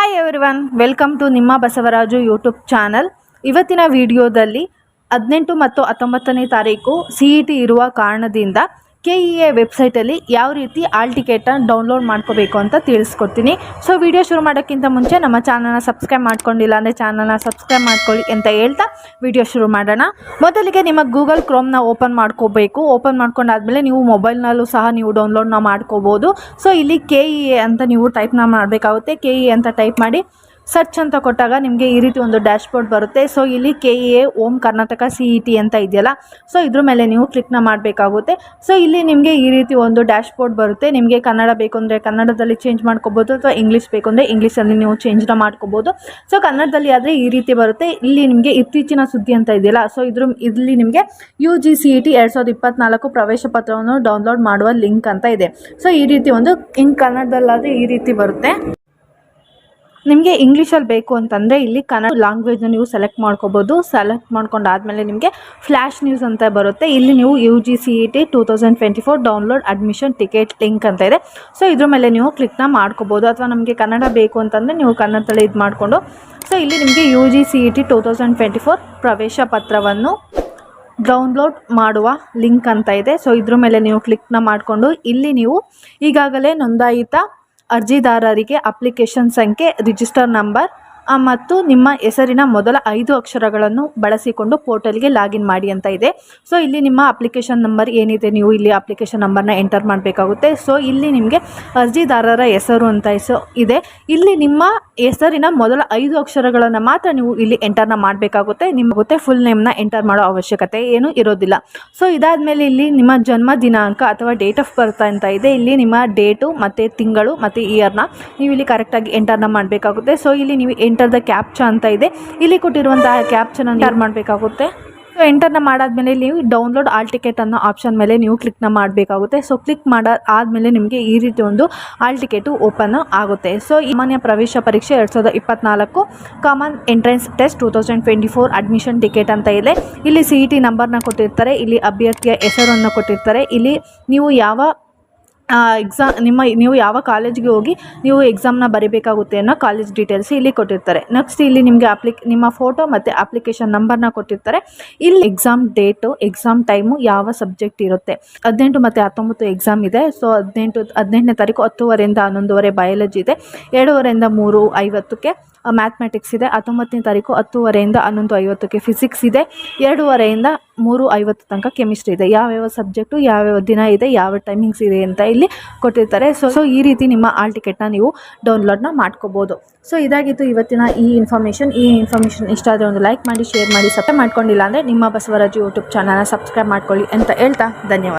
Hi everyone, welcome to ನಿಮ್ಮ Basavaraju YouTube channel. ಇವತ್ತಿನ ವಿಡಿಯೋದಲ್ಲಿ 18 ಮತ್ತು 19ನೇ ತಾರೀಕು CET ಇರುವ ಕಾರಣದಿಂದ KEA ವೆಬ್ಸೈಟಲ್ಲಿ ಯಾವ ರೀತಿ ಆಲ್ ಟಿಕೆಟನ್ನು ಡೌನ್ಲೋಡ್ ಮಾಡ್ಕೋಬೇಕು ಅಂತ ತಿಳಿಸ್ಕೊಡ್ತೀನಿ. ಸೊ ವಿಡಿಯೋ ಶುರು ಮಾಡೋಕ್ಕಿಂತ ಮುಂಚೆ ನಮ್ಮ ಚಾನಲ್ನ ಸಬ್ಸ್ಕ್ರೈಬ್ ಮಾಡ್ಕೊಂಡಿಲ್ಲ ಅಂದರೆ ಚಾನಲ್ನ ಸಬ್ಸ್ಕ್ರೈಬ್ ಮಾಡ್ಕೊಳ್ಳಿ ಅಂತ ಹೇಳ್ತಾ ವಿಡಿಯೋ ಶುರು ಮಾಡೋಣ. ಮೊದಲಿಗೆ ನಿಮ್ಮ ಗೂಗಲ್ ಕ್ರೋಮ್ನ ಓಪನ್ ಮಾಡ್ಕೋಬೇಕು. ಓಪನ್ ಮಾಡ್ಕೊಂಡಾದ್ಮೇಲೆ ನೀವು ಮೊಬೈಲ್ನಲ್ಲೂ ಸಹ ನೀವು ಡೌನ್ಲೋಡ್ನ ಮಾಡ್ಕೋಬೋದು. ಸೊ ಇಲ್ಲಿ KEA ಅಂತ ನೀವು ಟೈಪ್ನ ಮಾಡಬೇಕಾಗುತ್ತೆ. KEA ಅಂತ ಟೈಪ್ ಮಾಡಿ ಸರ್ಚ್ ಅಂತ ಕೊಟ್ಟಾಗ ನಿಮಗೆ ಈ ರೀತಿ ಒಂದು ಡ್ಯಾಶ್ಬೋರ್ಡ್ ಬರುತ್ತೆ. ಸೊ ಇಲ್ಲಿ KEA ಓಮ್ ಕರ್ನಾಟಕ CET ಅಂತ ಇದೆಯಲ್ಲ, ಸೊ ಇದ್ರ ಮೇಲೆ ನೀವು ಕ್ಲಿಕ್ನ ಮಾಡಬೇಕಾಗುತ್ತೆ. ಸೊ ಇಲ್ಲಿ ನಿಮಗೆ ಈ ರೀತಿ ಒಂದು ಡ್ಯಾಶ್ಬೋರ್ಡ್ ಬರುತ್ತೆ. ನಿಮಗೆ ಕನ್ನಡ ಬೇಕು ಅಂದರೆ ಕನ್ನಡದಲ್ಲಿ ಚೇಂಜ್ ಮಾಡ್ಕೋಬೋದು, ಅಥವಾ ಇಂಗ್ಲೀಷ್ ಬೇಕು ಅಂದರೆ ಇಂಗ್ಲೀಷಲ್ಲಿ ನೀವು ಚೇಂಜ್ನ ಮಾಡ್ಕೋಬೋದು. ಸೊ ಕನ್ನಡದಲ್ಲಿ ಆದರೆ ಈ ರೀತಿ ಬರುತ್ತೆ. ಇಲ್ಲಿ ನಿಮಗೆ ಇತ್ತೀಚಿನ ಸುದ್ದಿ ಅಂತ ಇದೆಯಲ್ಲ, ಸೊ ಇಲ್ಲಿ ನಿಮಗೆ UG CET 2024 ಪ್ರವೇಶ ಪತ್ರವನ್ನು ಡೌನ್ಲೋಡ್ ಮಾಡುವ ಲಿಂಕ್ ಅಂತ ಇದೆ. ಸೊ ಈ ರೀತಿ ಒಂದು ಕನ್ನಡದಲ್ಲಾದರೆ ಈ ರೀತಿ ಬರುತ್ತೆ. ನಿಮಗೆ ಇಂಗ್ಲೀಷಲ್ಲಿ ಬೇಕು ಅಂತಂದರೆ ಇಲ್ಲಿ ಕನ್ನಡ ಲ್ಯಾಂಗ್ವೇಜ್ನ ನೀವು ಸೆಲೆಕ್ಟ್ ಮಾಡ್ಕೋಬೋದು. ಸೆಲೆಕ್ಟ್ ಮಾಡ್ಕೊಂಡಾದಮೇಲೆ ನಿಮಗೆ ಫ್ಲ್ಯಾಶ್ ನ್ಯೂಸ್ ಅಂತ ಬರುತ್ತೆ. ಇಲ್ಲಿ ನೀವು UG CET 2024 download admission ticket link ಅಂತ ಇದೆ. ಸೊ ಇದ್ರ ಮೇಲೆ ನೀವು ಕ್ಲಿಕ್ನ ಮಾಡ್ಕೋಬೋದು. ಅಥವಾ ನಮಗೆ ಕನ್ನಡ ಬೇಕು ಅಂತಂದರೆ ನೀವು ಕನ್ನಡದಲ್ಲಿ ಇದು ಮಾಡಿಕೊಂಡು, ಸೊ ಇಲ್ಲಿ ನಿಮಗೆ UG CET 2024 ಪ್ರವೇಶ ಪತ್ರವನ್ನು ಡೌನ್ಲೋಡ್ ಮಾಡುವ ಲಿಂಕ್ ಅಂತ ಇದೆ. ಸೊ ಇದ್ರ ಮೇಲೆ ನೀವು ಕ್ಲಿಕ್ನ ಮಾಡಿಕೊಂಡು ಇಲ್ಲಿ ನೀವು ಈಗಾಗಲೇ ನೋಂದಾಯಿತ ಅರ್ಜಿದಾರರಿಗೆ ಅಪ್ಲಿಕೇಶನ್ ಸಂಖ್ಯೆ, ರಿಜಿಸ್ಟರ್ ನಂಬರ್ ಮತ್ತು ನಿಮ್ಮ ಹೆಸರಿನ ಮೊದಲ 5 ಅಕ್ಷರಗಳನ್ನು ಬಳಸಿಕೊಂಡು ಪೋರ್ಟಲ್ಗೆ ಲಾಗಿನ್ ಮಾಡಿ ಅಂತ ಇದೆ. ಸೊ ಇಲ್ಲಿ ನಿಮ್ಮ ಅಪ್ಲಿಕೇಶನ್ ನಂಬರ್ ಏನಿದೆ, ನೀವು ಇಲ್ಲಿ ಅಪ್ಲಿಕೇಶನ್ ನಂಬರ್ನ ಎಂಟರ್ ಮಾಡಬೇಕಾಗುತ್ತೆ. ಸೊ ಇಲ್ಲಿ ನಿಮಗೆ ಅರ್ಜಿದಾರರ ಹೆಸರು ಅಂತ ಇದೆ. ಇಲ್ಲಿ ನಿಮ್ಮ ಹೆಸರಿನ ಮೊದಲ 5 ಅಕ್ಷರಗಳನ್ನು ಮಾತ್ರ ನೀವು ಇಲ್ಲಿ ಎಂಟರ್ನ ಮಾಡಬೇಕಾಗುತ್ತೆ. ನಿಮಗೆ ಫುಲ್ ನೇಮ್ನ ಎಂಟರ್ ಮಾಡೋ ಅವಶ್ಯಕತೆ ಏನೂ ಇರೋದಿಲ್ಲ. ಸೊ ಇದಾದಮೇಲೆ ಇಲ್ಲಿ ನಿಮ್ಮ ಜನ್ಮ ದಿನಾಂಕ ಅಥವಾ ಡೇಟ್ ಆಫ್ ಬರ್ತ್ ಅಂತ ಇದೆ. ಇಲ್ಲಿ ನಿಮ್ಮ ಡೇಟು ಮತ್ತು ತಿಂಗಳು ಮತ್ತು ಇಯರ್ನ ನೀವು ಇಲ್ಲಿ ಕರೆಕ್ಟಾಗಿ ಎಂಟರ್ನ ಮಾಡಬೇಕಾಗುತ್ತೆ. ಸೊ ಇಲ್ಲಿ ನೀವು ಎಂಟರ್ ದ ಕ್ಯಾಪ್ಚಾ ಅಂತ ಇದೆ. ಇಲ್ಲಿ ಕೊಟ್ಟಿರುವಂತಹ ಕ್ಯಾಪ್ಚನ ಎಂಟರ್ ಮಾಡಬೇಕಾಗುತ್ತೆ. ಸೊ ಎಂಟರ್ನ ಮಾಡಾದ್ಮೇಲೆ ನೀವು ಡೌನ್ಲೋಡ್ ಆಲ್ ಟಿಕೆಟ್ ಅನ್ನೋ ಆಪ್ಷನ್ ಮೇಲೆ ನೀವು ಕ್ಲಿಕ್ನ ಮಾಡಬೇಕಾಗುತ್ತೆ. ಸೊ ಕ್ಲಿಕ್ ಆದಮೇಲೆ ನಿಮಗೆ ಈ ರೀತಿ ಒಂದು ಆಲ್ ಟಿಕೆಟು ಓಪನ್ ಆಗುತ್ತೆ. ಸೊ ಸಾಮಾನ್ಯ ಪ್ರವೇಶ ಪರೀಕ್ಷೆ 2024 common entrance test 2024 admission ticket ಅಂತ ಇದೆ. ಇಲ್ಲಿ CET ನಂಬರ್ನ ಕೊಟ್ಟಿರ್ತಾರೆ. ಇಲ್ಲಿ ಅಭ್ಯರ್ಥಿಯ ಹೆಸರನ್ನು ಕೊಟ್ಟಿರ್ತಾರೆ. ಇಲ್ಲಿ ನೀವು ಯಾವ ನೀವು ಯಾವ ಕಾಲೇಜ್ಗೆ ಹೋಗಿ ನೀವು ಎಕ್ಸಾಮ್ನ ಬರೀಬೇಕಾಗುತ್ತೆ ಅನ್ನೋ ಕಾಲೇಜ್ ಡೀಟೇಲ್ಸ್ ಇಲ್ಲಿ ಕೊಟ್ಟಿರ್ತಾರೆ. ನೆಕ್ಸ್ಟ್ ಇಲ್ಲಿ ನಿಮಗೆ ನಿಮ್ಮ ಫೋಟೋ ಮತ್ತು ಅಪ್ಲಿಕೇಶನ್ ನಂಬರ್ನ ಕೊಟ್ಟಿರ್ತಾರೆ. ಇಲ್ಲಿ ಎಕ್ಸಾಮ್ ಡೇಟು, ಎಕ್ಸಾಮ್ ಟೈಮು, ಯಾವ ಸಬ್ಜೆಕ್ಟ್ ಇರುತ್ತೆ. 18 ಮತ್ತು 19 ಎಕ್ಸಾಮ್ ಇದೆ. ಸೊ 18ನೇ ತಾರೀಕು 10:30ರಿಂದ 11:30 ಬಯಾಲಜಿ ಇದೆ. 2:30ರಿಂದ 3:50ಕ್ಕೆ ಮ್ಯಾಥಮೆಟಿಕ್ಸ್ ಇದೆ. 19ನೇ ತಾರೀಕು 10:30ರಿಂದ 11:50ಕ್ಕೆ ಫಿಸಿಕ್ಸ್ ಇದೆ. 2:30ರಿಂದ 3:50 ತನಕ ಕೆಮಿಸ್ಟ್ರಿ ಇದೆ. ಯಾವ್ಯಾವ ಸಬ್ಜೆಕ್ಟು, ಯಾವ್ಯಾವ ದಿನ ಇದೆ, ಯಾವ ಟೈಮಿಂಗ್ಸ್ ಇದೆ ಅಂತ ಇಲ್ಲಿ ಕೊಟ್ಟಿರ್ತಾರೆ. ಸೊ ಈ ರೀತಿ ನಿಮ್ಮ ಆಲ್ ಟಿಕೆಟ್ನ ನೀವು ಡೌನ್ಲೋಡ್ನ ಮಾಡ್ಕೋಬೋದು. ಸೊ ಇದಾಗಿತ್ತು ಇವತ್ತಿನ ಈ ಇನ್ಫಾರ್ಮೇಷನ್ ಇಷ್ಟ ಆದರೆ ಒಂದು ಲೈಕ್ ಮಾಡಿ, ಶೇರ್ ಮಾಡಿ, ಸಬ್ಸ್ಕ್ರೈಬ್ ಮಾಡ್ಕೊಂಡಿಲ್ಲ ಅಂದರೆ ನಿಮ್ಮ ಬಸವರಾಜು ಯೂಟ್ಯೂಬ್ ಚಾನಲ್ನ ಸಬ್ಸ್ಕ್ರೈಬ್ ಮಾಡ್ಕೊಳ್ಳಿ ಅಂತ ಹೇಳ್ತಾ ಧನ್ಯವಾದ.